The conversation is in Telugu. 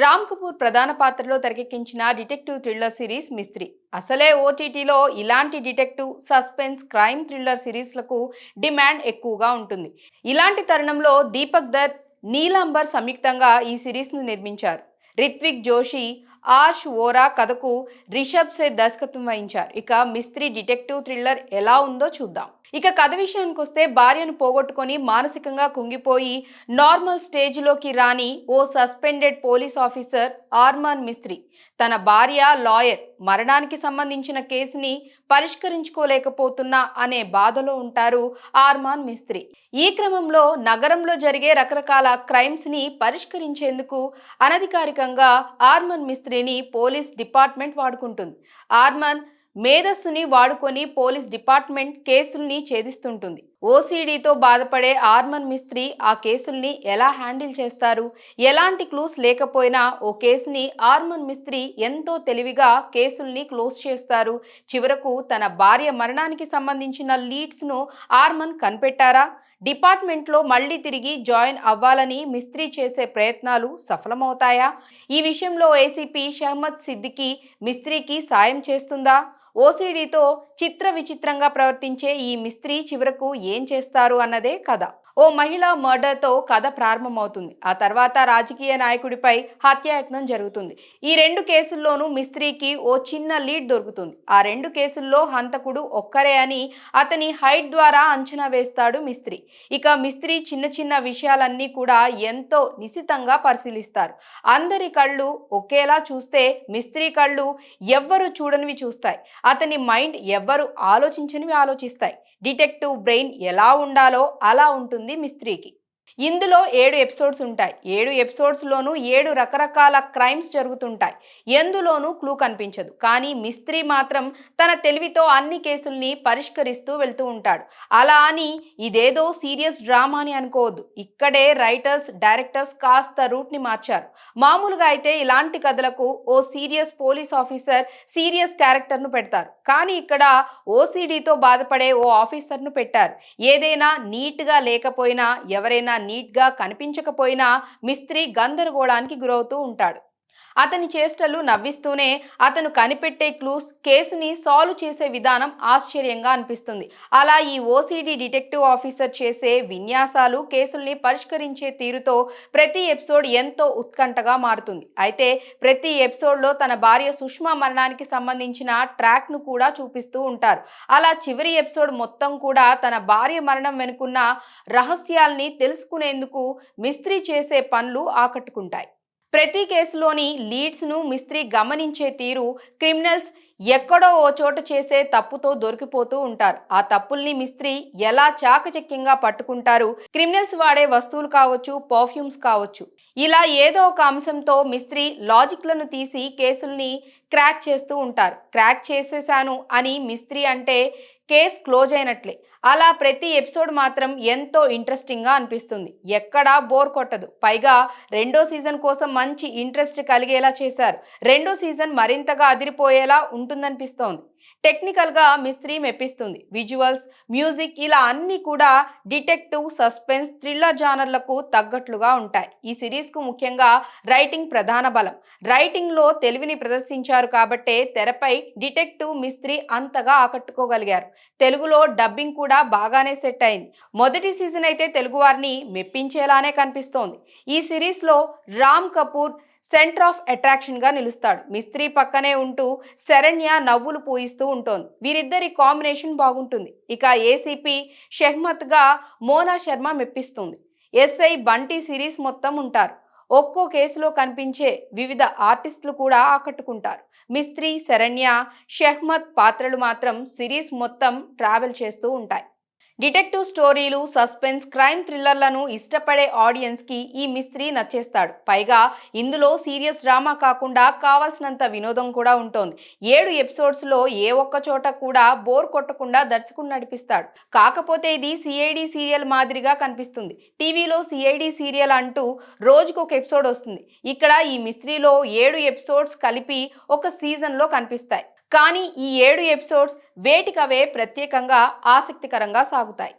రామ్ కపూర్ ప్రధాన పాత్రలో తెరకెక్కించిన డిటెక్టివ్ థ్రిల్లర్ సిరీస్ మిస్త్రీ. అసలే ఓటీటీలో ఇలాంటి డిటెక్టివ్ సస్పెన్స్ క్రైమ్ థ్రిల్లర్ సిరీస్లకు డిమాండ్ ఎక్కువగా ఉంటుంది. ఇలాంటి తరుణంలో దీపక్ దత్, నీలాంబర్ సంయుక్తంగా ఈ సిరీస్ను నిర్మించారు. రిత్విక్ జోషి, ఆర్ష్ వోరా కథకు రిషబ్ సేథ్ దర్శకత్వం వహించారు. ఇక మిస్త్రీ డిటెక్టివ్ థ్రిల్లర్ ఎలా ఉందో చూద్దాం. ఇక కథ విషయానికి వస్తే, భార్యను పోగొట్టుకొని మానసికంగా కుంగిపోయి నార్మల్ స్టేజ్లోకి రాని ఓ suspended police officer Armaan Mistry తన భార్య లాయర్ మరణానికి సంబంధించిన కేసుని పరిష్కరించుకోలేకపోతున్నా అనే బాధలో ఉంటారు ఆర్మాన్ మిస్త్రీ. ఈ క్రమంలో నగరంలో జరిగే రకరకాల క్రైమ్స్ ని పరిష్కరించేందుకు అనధికారికంగా ఆర్మాన్ మిస్త్రీని పోలీస్ డిపార్ట్మెంట్ వాడుకుంటుంది. ఆర్మాన్ మేధస్సుని వాడుకొని పోలీస్ డిపార్ట్మెంట్ కేసుల్ని ఛేదిస్తుంటుంది. ఓసీడీతో బాధపడే ఆర్మాన్ మిస్త్రీ ఆ కేసుల్ని ఎలా హ్యాండిల్ చేస్తారు? ఎలాంటి క్లూస్ లేకపోయినా ఓ కేసుని ఆర్మాన్ మిస్త్రీ ఎంతో తెలివిగా కేసుల్ని క్లోజ్ చేస్తారు. చివరకు తన భార్య మరణానికి సంబంధించిన లీడ్స్ను ఆర్మాన్ కనిపెట్టారా? డిపార్ట్మెంట్లో మళ్ళీ తిరిగి జాయిన్ అవ్వాలని మిస్త్రీ చేసే ప్రయత్నాలు సఫలమవుతాయా? ఈ విషయంలో ఏసీపీ షహ్మద్ సిద్దికీ మిస్త్రీకి సాయం చేస్తుందా? ఓసీడీతో చిత్ర విచిత్రంగా ప్రవర్తించే ఈ మిస్త్రీ చివరకు ఏం చేస్తారు అన్నదే కథ. ఓ మహిళా మర్డర్తో కథ ప్రారంభమవుతుంది. ఆ తర్వాత రాజకీయ నాయకుడిపై హత్యాయత్నం జరుగుతుంది. ఈ రెండు కేసుల్లోనూ మిస్త్రీకి ఓ చిన్న లీడ్ దొరుకుతుంది. ఆ రెండు కేసుల్లో హంతకుడు ఒక్కరే అని అతని హైట్ ద్వారా అంచనా వేస్తాడు మిస్త్రీ. ఇక మిస్త్రీ చిన్న చిన్న విషయాలన్నీ కూడా ఎంతో నిశితంగా పరిశీలిస్తారు. అందరి కళ్ళు ఒకేలా చూస్తే మిస్త్రీ కళ్ళు ఎవ్వరు చూడనివి చూస్తాయి. అతని మైండ్ ఎవ్వరు ఆలోచించనివి ఆలోచిస్తాయి. డిటెక్టివ్ బ్రెయిన్ ఎలా ఉండాలో అలా ఉంటుంది మిస్త్రీకి. ఇందులో 7 ఎపిసోడ్స్ ఉంటాయి. 7 ఎపిసోడ్స్లోనూ 7 రకరకాల క్రైమ్స్ జరుగుతుంటాయి. ఎందులోనూ క్లూ కనిపించదు. కానీ మిస్త్రీ మాత్రం తన తెలివితో అన్ని కేసుల్ని పరిష్కరిస్తూ వెళ్తూ ఉంటాడు. అలా అని ఇదేదో సీరియస్ డ్రామా అని అనుకోవద్దు. ఇక్కడే రైటర్స్, డైరెక్టర్స్ కాస్త రూట్ని మార్చారు. మామూలుగా అయితే ఇలాంటి కథలకు ఓ సీరియస్ పోలీస్ ఆఫీసర్, సీరియస్ క్యారెక్టర్ను పెడతారు. కానీ ఇక్కడ ఓసీడీతో బాధపడే ఓ ఆఫీసర్ను పెట్టారు. ఏదైనా నీట్గా లేకపోయినా, ఎవరైనా నీట్గా కనిపించకపోయినా మిస్త్రీ గందరగోళానికి గురవుతూ ఉంటాడు. అతని చేష్టలు నవ్విస్తూనే అతను కనిపెట్టే క్లూస్, కేసుని సాల్వ్ చేసే విధానం ఆశ్చర్యంగా అనిపిస్తుంది. అలా ఈ ఓసీడీ డిటెక్టివ్ ఆఫీసర్ చేసే విన్యాసాలు, కేసుల్ని పరిష్కరించే తీరుతో ప్రతి ఎపిసోడ్ ఎంతో ఉత్కంఠగా మారుతుంది. అయితే ప్రతి ఎపిసోడ్లో తన భార్య సుష్మా మరణానికి సంబంధించిన ట్రాక్ను కూడా చూపిస్తూ ఉంటారు. అలా చివరి ఎపిసోడ్ మొత్తం కూడా తన భార్య మరణం వెనుకున్న రహస్యాల్ని తెలుసుకునేందుకు మిస్త్రీ చేసే పనులు ఆకట్టుకుంటాయి. ప్రతి కేసులోని లీడ్స్ను మిస్త్రీ గమనించే తీరు, క్రిమినల్స్ ఎక్కడో ఓ చోట చేసే తప్పుతో దొరికిపోతూ ఉంటారు. ఆ తప్పుల్ని మిస్త్రీ ఎలా చాకచక్యంగా పట్టుకుంటారు? క్రిమినల్స్ వాడే వస్తువులు కావచ్చు, పర్ఫ్యూమ్స్ కావచ్చు, ఇలా ఏదో ఒక అంశంతో మిస్త్రీ లాజిక్లను తీసి కేసుల్ని క్రాక్ చేస్తూ ఉంటారు. క్రాక్ చేసేసాను అని మిస్త్రీ అంటే కేస్ క్లోజ్ అయినట్లే. అలా ప్రతి ఎపిసోడ్ మాత్రం ఎంతో ఇంట్రెస్టింగ్గా అనిపిస్తుంది. ఎక్కడా బోర్ కొట్టదు. పైగా రెండో సీజన్ కోసం మంచి ఇంట్రెస్ట్ కలిగేలా చేశారు. రెండో సీజన్ మరింతగా అదిరిపోయేలా ఉంటుందనిపిస్తోంది. టెక్నికల్గా మిస్త్రీ మెప్పిస్తుంది. విజువల్స్, మ్యూజిక్ ఇలా అన్నీ కూడా డిటెక్టివ్, సస్పెన్స్, థ్రిల్లర్ జానర్లకు తగ్గట్లుగా ఉంటాయి. ఈ సిరీస్కు ముఖ్యంగా రైటింగ్ ప్రధాన బలం. రైటింగ్లో తెలివిని ప్రదర్శించారు కాబట్టే తెరపై డిటెక్టివ్ మిస్త్రీ అంతగా ఆకట్టుకోగలిగారు. తెలుగులో డబ్బింగ్ కూడా బాగానే సెట్ అయింది. మొదటి సీజన్ అయితే తెలుగు వారిని మెప్పించేలానే కనిపిస్తోంది. ఈ సిరీస్లో Ram Kapoor centre of attraction గా నిలుస్తాడు. మిస్త్రీ పక్కనే ఉంటూ శరణ్య నవ్వులు పూయిస్తూ ఉంటుంది. వీరిద్దరి కాంబినేషన్ బాగుంటుంది. ఇక ఏసీపీ షహ్మద్ గా మోనా శర్మ మెప్పిస్తుంది. ఎస్ఐ బంటి సిరీస్ మొత్తం ఉంటారు. ఒక్కో కేసులో కనిపించే వివిధ ఆర్టిస్టులు కూడా ఆకట్టుకుంటారు. మిస్త్రీ, శరణ్య, షహ్మద్ పాత్రలు మాత్రం సిరీస్ మొత్తం ట్రావెల్ చేస్తూ ఉంటాయి. డిటెక్టివ్ స్టోరీలు, సస్పెన్స్, క్రైమ్ థ్రిల్లర్లను ఇష్టపడే ఆడియన్స్కి ఈ మిస్త్రీ నచ్చేస్తాడు. పైగా ఇందులో సీరియస్ డ్రామా కాకుండా కావాల్సినంత వినోదం కూడా ఉంటుంది. 7 ఎపిసోడ్స్లో ఏ ఒక్క చోట కూడా బోర్ కొట్టకుండా దర్శకుడు నడిపిస్తాడు. కాకపోతే ఇది సిఐడి సీరియల్ మాదిరిగా కనిపిస్తుంది. టీవీలో సిఐడి సీరియల్ అంటూ రోజుకొక ఎపిసోడ్ వస్తుంది. ఇక్కడ ఈ మిస్త్రీలో 7 ఎపిసోడ్స్ కలిపి ఒక సీజన్లో కనిపిస్తాయి. కానీ ఈ 7 ఎపిసోడ్స్ వేటికవే ప్రత్యేకంగా ఆసక్తికరంగా సాగుతాయి.